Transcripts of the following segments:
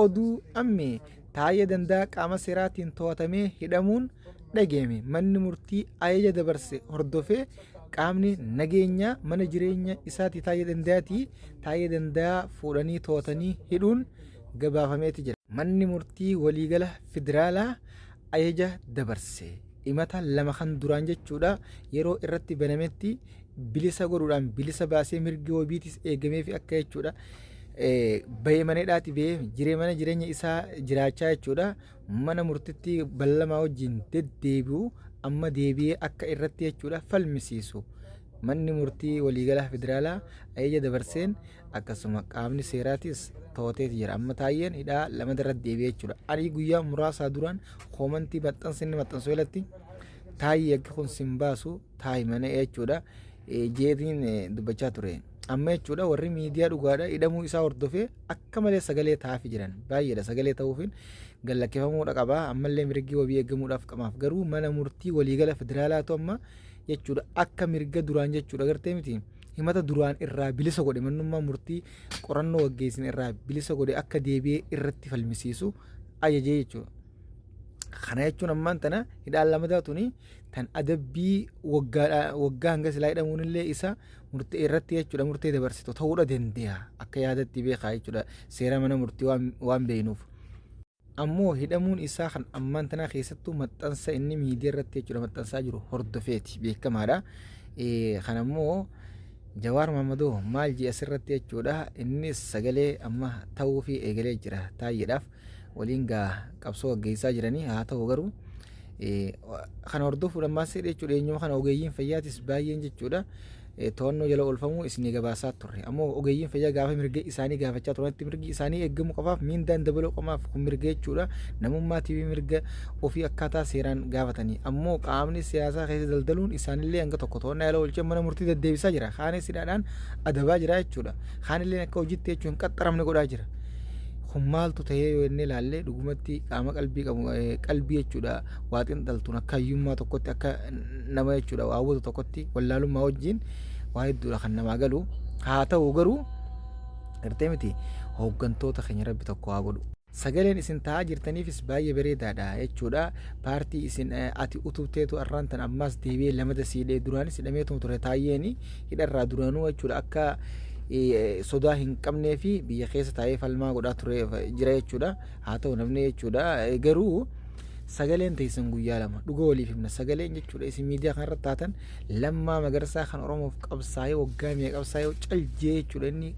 oduu ammee taayee danda'a qaama seeraatiin to'atamee hidhamuun dhageeme. Manni murtii ajaja dabarse hordofee qaamni nageenyaa mana jireenya isaatti taayee danda'a fuudhanii to'atanii hidhuun gabaafameeti jira. Manni murtii waliigala federaalaa ajaja dabarse. Himata lama kan duraan jechuudha yeroo irratti banametti bilisa godhuudhaan bilisa baasee mirgi wabiitis eegameef akka jechuudha. Bahee maneedhaati bahee mana jireenya isaa jiraachaa jechuudha. Mana murtiitti ballamaa wajjin deddeebi'u amma deebi'ee akka irratti jechuudha falmisiisu. Manni murtii waliigalaa federaalaa ajaja dabarseen akkasuma qaamni seeraatis to'ateeti jira. Amma taayyeen hidhaa lama darratti deebi'ee jechuudha. Ani guyyaa muraasaa duraan koomantii maxxansinni maxxansu irratti taayyee akka kun sin baasu taayii mana jechuudha. Jeetiin dubbachaa ture. Amma jechuudha warri miidiyaa dhugaadha hidhamuu isaa hordofee akka malee sagalee taa'aa jiran baay'eedha. Sagalee ta'uufin gallakkifamuudha qaba. Ammallee mirgi wabii eegamuudhaaf qabaaf garuu mana murtii waliigala federaalaatu amma jechuudha akka mirga duraan jechuudha gartee miti himata duraan irraa bilisa godhe mannummaa murtii qorannoo waggeessin irraa bilisa godhe akka deebi'ee irratti falmisiisu ajajee jechuudha. Kana jechuun ammaan tana hidhaan lama taatuni tan adabbii waggaa hanga silaa hidhamuun illee isa murtee irratti jechuudha murtee dabarsitu ta'uudha danda'a akka yaadatti beekaa jechuudha seera mana murtii waan beeynuuf. Ammoo hidhamuun isaa kan ammaan tanaa keessattuu maxxansa inni miidiyaa irratti jechuudha maxxansaa jiru hordofeeti beekamaadha. Kan ammoo Jawaar Maammadoo maal jedhe asirratti jechuudha innis sagalee amma ta'uu fi eegalee jira taayyeedhaaf waliin gaa qabsoo gaggeessaa jiranii haa ta'u garuu kana hordofuudhaan maasee jechuudha eenyuma kana ogeeyyiin fayyaatis baay'een jechuudha. To'annoo jala oolfamuu isinii gabaasaa turre ammoo ogeeyyiin fayyaa gaafa mirga isaanii gaafachaa turanitti mirgi isaanii eegamu qofaaf miindaan dabaluu qofaaf kun mirga jechuudha namummaa TV mirga ofii akkaataa seeraan gaafatanii ammoo qaamni siyaasaa keessa daldaluun isaanillee hanga tokko to'annaa jala oolchee mana murtii deddeebisaa jira kaanis hidhaadhaan adabaa jira jechuudha kaanillee akka hojiitti jechuun qaxxaramne godhaa jira. Kun maaltu ta'ee yoo inni ilaalle dhugumatti qaama qalbii jechuudha waaxiin dhaltuun akka hiyyummaa tokkotti akka nama jechuudha waawwatu tokkotti wallaalummaa wajjin waa hedduudha kan namaa galu haa ta'u garuu gartee miti hooggantoota keenya rabbi tokko haa godhu. Sagaleen isin taa'aa jirtaniifis baay'ee bareedaadha jechuudha. Paartii isin ati utubteetu arraan tan ammaas deebi'ee lamada siidhee duraanis hidhameetu ture taayyeeni hidharraa duraanuu jechuudha akka sodaa hin qabnee fi biyya keessa taa'ee falmaa godhaa ture jira jechuudha. Haa ta'u namni jechuudha garuu sagaleen teessan guyyaa lama dhuga waliif himna sagaleen jechuudha isin miidiyaa kanarratti taatan Lammaa Magarsaa kan Oromoof qabsaa'ee waggaa meeqa qabsaa'ee caljee jechuudha inni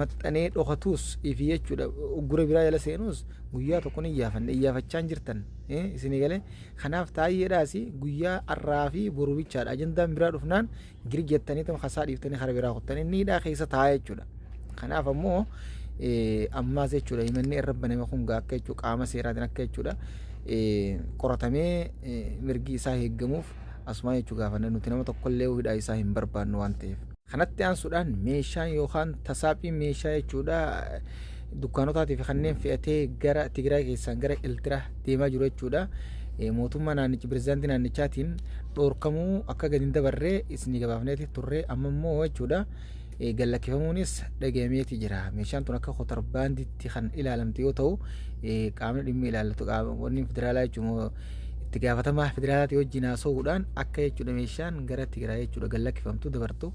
maxxanee dhokatus ifi jechuudha uggura biraa jala seenus guyyaa tokko ni iyyaafachaan jirtan isin galee kanaaf taayyeedhaas guyyaa arraa fi boru bichaadha ajandaan biraa dhufnaan giri jettanii tam hasaa dhiiftanii kara biraa kuttan inni hidhaa keessa taa'aa jechuudha. Kanaaf ammoo ammaas jechuudha himanni irra baname kun akka jechuudha qaama seeraatiin akka jechuudha qoratamee mirgi isaa eeggamuuf asuma jechuudha gaafanne nuti nama tokkollee hidhaa isaa hin barbaannu waan ta'eef. Kanatti aansuudhaan meeshaan yookaan tasaaphiin meeshaa jechuudha dukkaanotaatiif kanneen fe'atee gara Tigraay keessaan gara Eltiraa deemaa jiru jechuudha. Mootummaa naannichi pirezidaantii naannichaatiin dhoorkamuu akka gadi hin dabarree isinii gabaafneeti turre amma immoo jechuudha gallakkifamuunis dhagahameeti jira. Meeshaan tun akka kotarbaanditti kan ilaalamte yoo ta'u qaamni dhimmi ilaallatu qaamonni federaalaa jechuun itti gaafatamaa federaalaati wajjin haasa'uudhaan akka jechuudha meeshaan gara Tigraay jechuudha gallakkifamtu dabartu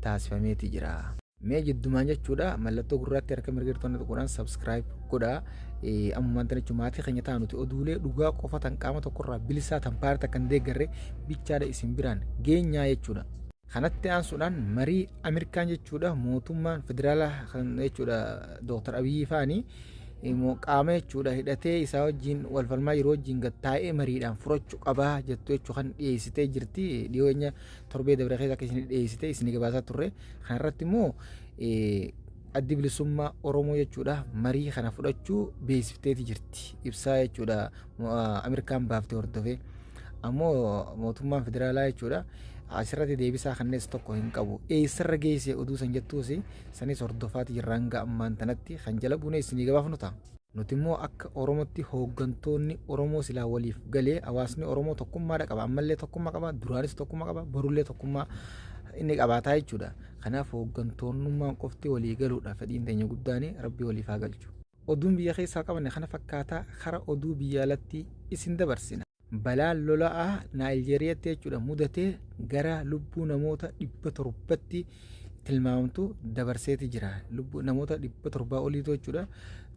taasifameeti jira. Mee jiddumaan jechuudha mallattoo gurraatti harka mirgirtoonni tuquudhaan subscribe godha. Ammumaan tan jechuun maatii keenya ta'a nuti oduulee dhugaa qofa tan qaama tokkorraa bilisaa tan paartii kan deeggarre bichaadha isin biraan geenyaa jechuudha. Kanatti aansuudhaan marii Ameerikaan jechuudha mootummaan federaalaa kan jechuudha Dr. Abiyyi faanii qaama jechuudha hidhatee isaa wajjin wal falmaa yeroo wajjin gattaa'ee mariidhaan furachuu qabaa jettu jechuu kan dhiyeessitee jirti dhiyoenya torbee dabre keessa akka isin dhiyeessitee isin gabaasaa turre kanarratti immoo addi bilisummaa Oromoo jechuudha marii kana fudhachuu beeksifteeti jirti ibsaa jechuudha Ameerikaan baaftee hordofee ammoo mootummaan federaalaa jechuudha asirratti deebisaa kannees tokko hin qabu eessarra geesse oduu san jettuus sanis hordofaati jirraan ammaan tanatti kan jala buune isinii gabaafnu ta'a. Nuti immoo akka Oromootti hooggantoonni Oromoo silaa waliif galee hawaasni Oromoo tokkummaadha qaba ammallee tokkummaa qaba duraanis tokkummaa qaba borullee tokkummaa inni qabaataa jechuudha. Kanaaf hooggantoonnummaan qofti walii galuudha fedhiin teenya guddaan rabbi waliif haa galchu. oduun biyya keessaa qabanne kana fakkaataa kara oduu biyya alatti isin dabarsina. Balaan lola'aa Naayijeeriyaatti jechuudha mudatee gara lubbuu namoota 700tti tilmaamtu dabarseeti jira. Lubbuu namoota 700 oliitu jechuudha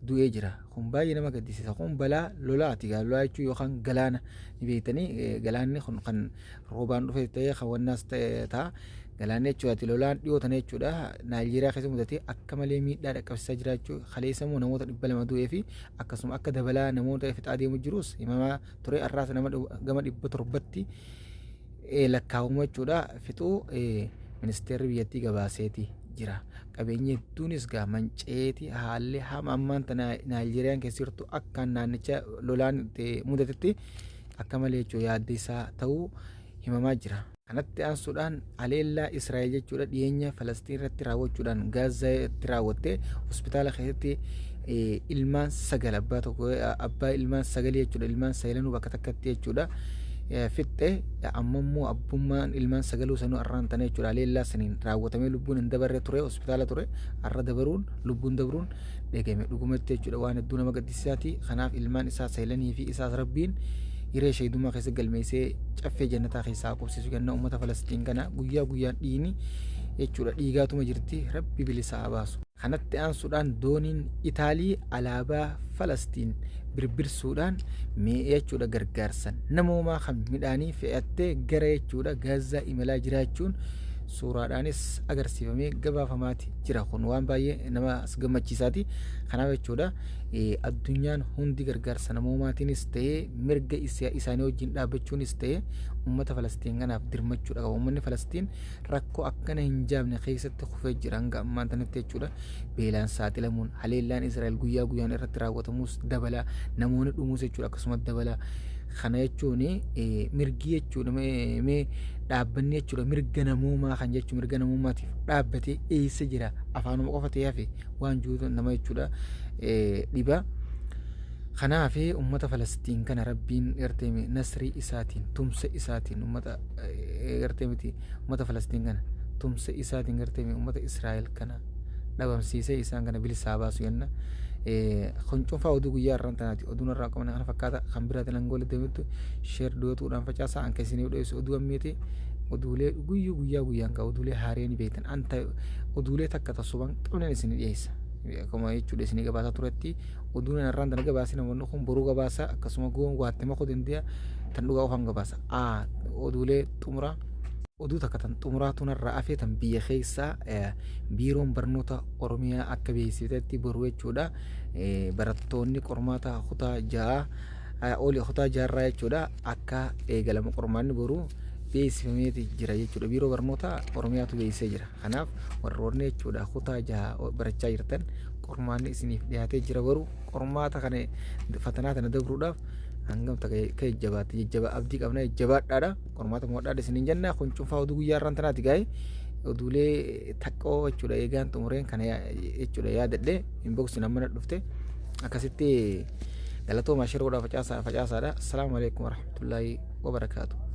du'ee jira. Kun baay'ee nama gaddisiisa. Kun balaa lolaati. Lolaa jechuun yookaan galaana ni beektanii galaanni kun kan roobaan dhufe ta'ee hawwannaas ta'a. Galaanni jechuudha lolaan dhiyootan jechuudha Naayijeeriyaa keessa mudatee akka malee miidhaa dhaqqabsiisaa jira jechuudha. Kaleessa immoo namoota 200 du'ee fi akkasuma akka dabalaa namoota fixaa deemu jirus himamaa ture. Har'aas nama gama 700tti lakkaa'amu jechuudha fixuu ministeerri biyyattii gabaaseeti jira. Qabeenyi hedduunis manca'eeti haalli hama ammaan tana Naayijeeriyaan keessa jirtu akka naannicha lolaan mudatetti akka malee jechuudha yaaddeessaa ta'uu himamaa jira. Kanatti aansuudhaan haleellaa Israa'el jechuudha dhiyeenya Falastiin irratti raawwachuudhaan Gaazaa irratti raawwattee hospitaala keessatti ilmaan 9 abbaa ilmaan 9 jechuudha ilmaan 9 bakka takkatti jechuudha fixxe ammammoo abbummaan ilmaan 9 sanuu arraan tana jechuudha haleellaa saniin raawwatamee lubbuun hin dabarre ture hospitaala ture arra dabaruun lubbuun dabruun dhagame dhugumatti jechuudha waan hedduu nama gaddisiisaati. Kanaaf ilmaan isaa 9 fi isaas rabbiin hiree shahiidummaa keessa galmeessee caffee jannataa keessaa qubsiisu ganna uummata Falastiin kana guyyaa guyyaan dhiigni jechuudha dhiigaatuma jirti rabbi bilisaa baasu. Kanatti aansuudhaan dooniin Itaalii alaabaa Falastiin birbirsuudhaan mi'a jechuudha gargaarsan namoomaa kan midhaanii fe'attee gara jechuudha Gaazaa imalaa jiraachuun suuraadhaanis agarsiifamee gabaafamaati jira. Kun waan baay'ee nama gammachiisaati. Kanaaf jechuudha addunyaan hundi gargaarsa namoomaatiinis ta'ee mirga isaanii wajjin dhaabbachuunis ta'ee uummata Falastiin kanaaf dirmachuudha qaba. Uummanni Falastiin rakkoo akkana hin jaamne keessatti kufee jira hanga ammaan tanatti jechuudha. Beelaan saaxilamuun haleellaan Israa'el guyyaa guyyaan irratti raawwatamus dabala namoonni dhumuus jechuudha akkasumas dabala. Kana jechuun mirgi jechuudha mee dhaabbanni jechuudha mirga namoomaa kan jechuun mirga namoomaatiif dhaabbatee eessa jira afaanuma qofa ta'ee hafe waan juutu nama jechuudha dhiba. Kanaaf uummata Falastiin kana rabbiin erteeme nasrii isaatiin tumsa isaatiin uummata erteemiti uummata Falastiin kana tumsa isaatiin erteeme uummata Israa'el kana dhabamsiisee isaan kana bilisaa baasu yenna. Kun cuunfaa oduu guyyaa irraan tanaati oduun irraa qabne kana fakkaata kan biraatiin angoola deemettu sheer dootuudhaan facaasaa anka isinii dhiyeessu oduu ammeeti oduulee guyyaa guyyaan ka oduulee haareen beektan anta oduulee takka tasuban qabnen isinii dhiyeessa akkuma jechuudha isinii gabaasaa turetti oduun irraan tana gabaasi namoonni kun boruu gabaasa akkasuma goon waatte makoo dandeenya tan dhugaa ofan gabaasa oduulee xumuraa oduu takka tan xumuraatuun irraa afee tan biyya keessaa biiroon barnoota Oromiyaa akka beeksiftetti boruu jechuudha barattoonni qormaata kutaa 6 olii kutaa 6 irraa jechuudha akka eegalama qormaanni boruu beeksifameeti jira jechuudha biiroo barnoota Oromiyaatu beeksisee jira. Kanaaf warroonni jechuudha kutaa 6 barachaa jirtan qormaanni isiniif dhiyaatee jira boruu qormaata kana fatanaa kana dabruudhaaf hangam ta'e jabaatti jajjaba abdii qabna jabaadhaadha qormaata moodhaadha isiniin jenna kun cuunfaa oduu guyyaa irraan tanaati gaa'e oduulee taqqoo jechuudha eegaan xumureen kana jechuudha yaadadhe inboxi namana dhufte akkasitti galatoomaa shiroo facaasaadha. Assalaamu alaykum warahmatullaahi wabarakaatu.